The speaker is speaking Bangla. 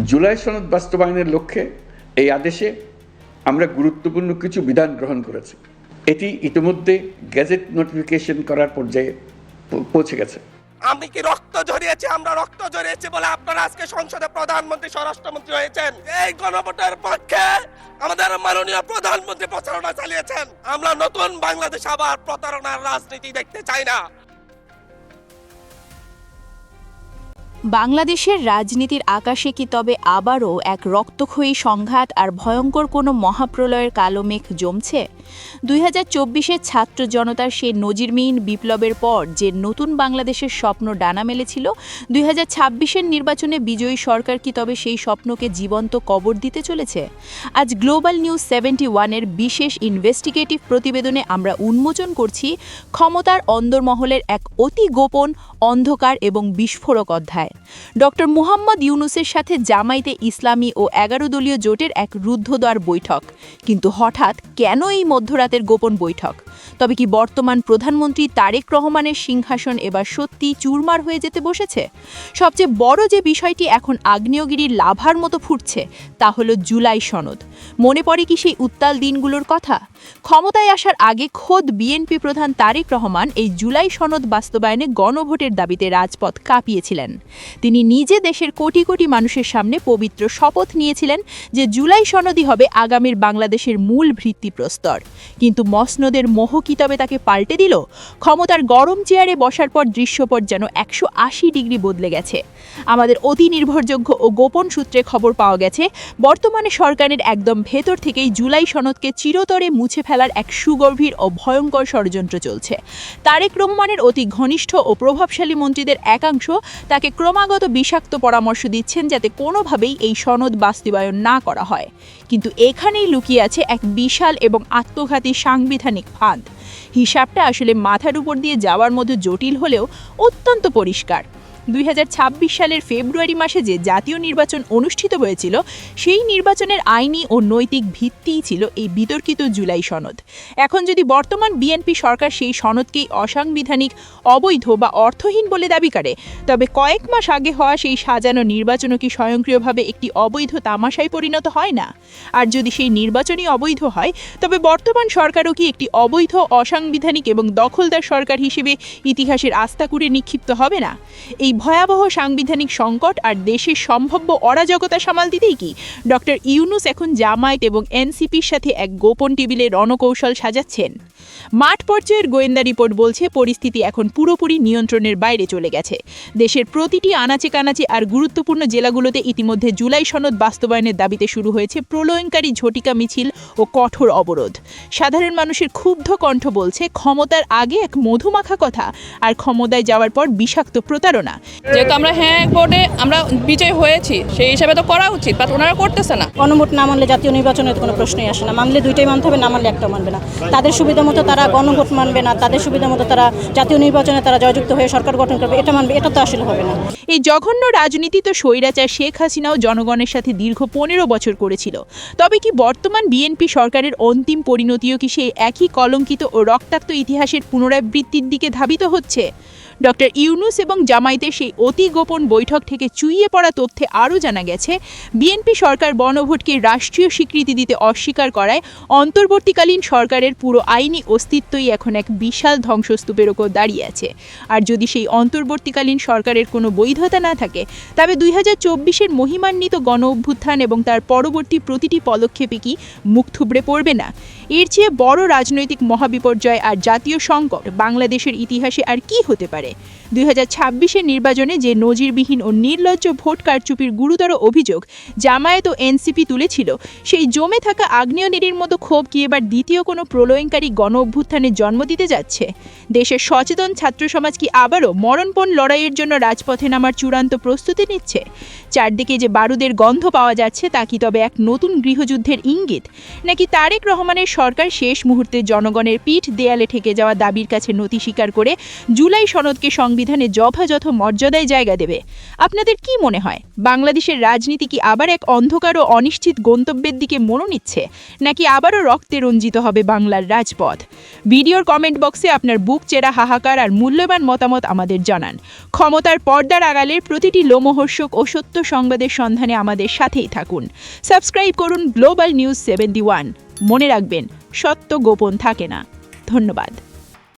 জুলাই সনদ বাস্তবায়নের লক্ষ্যে এই আদেশে আমরা গুরুত্বপূর্ণ কিছু বিধান গ্রহণ করেছি। এটি ইতিমধ্যে গেজেট নোটিফিকেশন করার পর্যায়ে পৌঁছে গেছে। আমি কি রক্ত ঝরিয়েছি? আমরা রক্ত ঝরিয়েছি বলে আপনারা আজকে সংসদে প্রধানমন্ত্রী, স্বরাষ্ট্রমন্ত্রী হয়েছেন। এই গণভোটের পক্ষে আমাদের মাননীয় প্রধানমন্ত্রী প্রচারণা চালিয়েছেন। আমরা নতুন বাংলাদেশ আবার প্রতারণার রাজনীতি দেখতে চাই না। বাংলাদেশের রাজনীতির আকাশে কি তবে আবারও এক রক্তক্ষয়ী সংঘাত আর ভয়ঙ্কর কোনো মহাপ্রলয়ের কালো মেঘ জমছে? 2024-এর ছাত্র জনতার সেই নজিরবিহীন বিপ্লবের পর যে নতুন বাংলাদেশের স্বপ্ন ডানা মেলেছিল, 2026-এর নির্বাচনে বিজয়ী সরকার কি তবে সেই স্বপ্নকে জীবন্ত কবর দিতে চলেছে? আজ গ্লোবাল নিউজ 71-এর বিশেষ ইনভেস্টিগেটিভ প্রতিবেদনে আমরা উন্মোচন করছি ক্ষমতার অন্দরমহলের এক অতি গোপন, অন্ধকার এবং বিস্ফোরক অধ্যায়। ডক্টর মুহাম্মদ ইউনূসের সাথে জামায়াতে ইসলামী ও 11 দলীয় জোটের এক রুদ্ধদ্বার বৈঠক। কিন্তু হঠাৎ কেন এই মধ্যরাতের গোপন বৈঠক? তবে কি বর্তমান প্রধানমন্ত্রী তারেক রহমানের সিংহাসন এবার সত্যি চুরমার হয়ে যেতে বসেছে? সবচেয়ে বড় যে বিষয়টি এখন আগ্নেয়গিরির লাভার মতো ফুটছে তা হলো জুলাই সনদ। মনে পড়ে কি সেই উত্তাল দিনগুলোর কথা? ক্ষমতায় আসার আগে খোদ বিএনপি প্রধান তারেক রহমান এই জুলাই সনদ বাস্তবায়নে গণভোটের দাবিতে রাজপথ কাঁপিয়েছিলেন। তিনি নিজে দেশের কোটি কোটি মানুষের সামনে পবিত্র শপথ নিয়েছিলেন যে জুলাই সনদই হবে আগামীর বাংলাদেশের মূল ভিত্তিপ্রস্তর। কিন্তু মসনদের মোহ কি তবে তাকে পাল্টে দিল? ক্ষমতার গরম চেয়ারে বসার পর দৃশ্যপট যেন 180 ডিগ্রি বদলে গেছে। আমাদের অতি নির্ভরযোগ্য ও গোপন সূত্রে খবর পাওয়া গেছে, বর্তমানে সরকারের একদম ভেতর থেকেই জুলাই সনদকে চিরতরে মুছে ফেলার এক সুগভীর ও ভয়ঙ্কর ষড়যন্ত্র চলছে। তারেক রহমানের অতি ঘনিষ্ঠ ও প্রভাবশালী মন্ত্রীদের একাংশ তাকে ক্রমাগত বিষাক্ত পরামর্শ দিচ্ছেন যাতে কোনোভাবেই এই সনদ বাস্তবায়ন না করা হয়। কিন্তু এখানেই লুকিয়ে আছে এক বিশাল এবং আত্মঘাতী সাংবিধানিক ফাঁদ। হিসাবটা আসলে মাথার উপর দিয়ে যাওয়ার মতো জটিল হলেও অত্যন্ত পরিষ্কার। 2026 সালের ফেব্রুয়ারি মাসে যে জাতীয় নির্বাচন অনুষ্ঠিত হয়েছিল, সেই নির্বাচনের আইনি ও নৈতিক ভিত্তিই ছিল এই বিতর্কিত জুলাই সনদ। এখন যদি বর্তমান বিএনপি সরকার সেই সনদকেই অসাংবিধানিক, অবৈধ বা অর্থহীন বলে দাবি করে, তবে কয়েক মাস আগে হওয়া সেই সাজানো নির্বাচনও কি স্বয়ংক্রিয়ভাবে একটি অবৈধ তামাশায় পরিণত হয় না? আর যদি সেই নির্বাচনই অবৈধ হয়, তবে বর্তমান সরকারও কি একটি অবৈধ, অসাংবিধানিক এবং দখলদার সরকার হিসেবে ইতিহাসের আস্তাকুড়ে নিক্ষিপ্ত হবে না? এই ভয়াবহ সাংবিধানিক সংকট আর দেশের সম্ভাব্য অরাজকতা সামাল দিতেই কি ডক্টর ইউনূস এখন জামায়াত এবং এনসিপির সাথে এক গোপন টেবিলে রণকৌশল সাজাচ্ছেন? মাঠ পর্যায়ের গোয়েন্দা রিপোর্ট বলছে পরিস্থিতি এখন পুরোপুরি নিয়ন্ত্রণের বাইরে চলে গেছে। দেশের প্রতিটি আনাচে কানাচে আর গুরুত্বপূর্ণ জেলাগুলোতে ইতিমধ্যে জুলাই সনদ বাস্তবায়নের দাবিতে শুরু হয়েছে প্রলয়ঙ্কারী ঝটিকা মিছিল ও কঠোর অবরোধ। সাধারণ মানুষের ক্ষুব্ধ কণ্ঠ বলছে, ক্ষমতার আগে এক মধুমাখা কথা আর ক্ষমতায় যাওয়ার পর বিষাক্ত প্রতারণা। যেহেতু আমরা ভোটে আমরা বিজয় হয়েছি, সেই হিসাবে তো করা উচিত, বাট ওনারা করতেছে না। গণভোট না মানলে জাতীয় নির্বাচনের কোনো প্রশ্নই আসে না। মানলে দুইটাই মানতে হবে, না মানলে একটাও মানবে না। তাদের সুবিধা মতো তারা গণভোট মানবে না, তাদের সুবিধা মতো তারা জাতীয় নির্বাচনে তারা জয়যুক্ত হয়ে সরকার গঠন করবে, এটা মানবে, এটা তো আসলে হবে না। এই জঘন্য রাজনীতি তো স্বৈরাচার শেখ হাসিনাও জনগণের সাথে দীর্ঘ 15 বছর করেছিল। তবে কি বর্তমান বিএনপি সরকারের অন্তিম পরিণতিও কি সেই একই কলঙ্কিত ও রক্তাক্ত ইতিহাসের পুনরাবৃত্তির দিকে ধাবিত হচ্ছে? ডক্টর ইউনূস এবং জামায়াতের সেই অতি গোপন বৈঠক থেকে চুইয়ে পড়া তথ্যে আরও জানা গেছে, বিএনপি সরকার গণভোটকে রাষ্ট্রীয় স্বীকৃতি দিতে অস্বীকার করায় অন্তর্বর্তীকালীন সরকারের পুরো আইনি অস্তিত্বই এখন এক বিশাল ধ্বংসস্তূপের ওপর দাঁড়িয়ে আছে। আর যদি সেই অন্তর্বর্তীকালীন সরকারের কোনো বৈধতা না থাকে, তবে 2024-এর মহিমান্বিত গণ অভ্যুত্থান এবং তার পরবর্তী প্রতিটি পদক্ষেপে কি মুখ থুবড়ে পড়বে না? এর চেয়ে বড় রাজনৈতিক মহাবিপর্যয় আর জাতীয় সংকট বাংলাদেশের ইতিহাসে আর কি হতে পারে? 2026-এর নির্বাচনে যে নজিরবিহীন ও নির্লজ্জ ভোট কারচুপির গুরুতর অভিযোগ জামায়াত ও এনসিপি তুলেছিল, সেই জমে থাকা আগ্নেয়গিরির মতো ক্ষোভ কি এবার দ্বিতীয় কোনো প্রলয়ঙ্কারী গণ অভ্যুত্থানের জন্ম দিতে যাচ্ছে? দেশের সচেতন ছাত্র সমাজ কি আবারও মরণপণ লড়াইয়ের জন্য রাজপথে নামার চূড়ান্ত প্রস্তুতি নিচ্ছে? চারদিকে যে বারুদের গন্ধ পাওয়া যাচ্ছে, তা কি তবে এক নতুন গৃহযুদ্ধের ইঙ্গিত? নাকি তারেক রহমানের সরকার শেষ মুহূর্তে জনগণের পিঠ দেয়ালে ঠেকে যাওয়া দাবির কাছে নতি স্বীকার করে জুলাই সনদ রাজপথকে সংবিধানে যথাযথ মর্যাদায় জায়গা দেবে। আপনাদের কি মনে হয়, বাংলাদেশের রাজনীতি কি আবার এক অন্ধকার ও অনিশ্চিত গন্তব্যের দিকে মোড় নিচ্ছে, নাকি আবারও রক্তে রঞ্জিত হবে বাংলার রাজপথ? ভিডিওর কমেন্ট বক্সে আপনার বুক চেরা হাহাকার আর মূল্যবান মতামত আমাদের জানান। ক্ষমতার পর্দার আড়ালের প্রতিটি লোমহর্ষক ও সত্য সংবাদের সন্ধানে আমাদের সাথেই থাকুন। সাবস্ক্রাইব করুন গ্লোবাল নিউজ 71। মনে রাখবেন, সত্য গোপন থাকে না। ধন্যবাদ।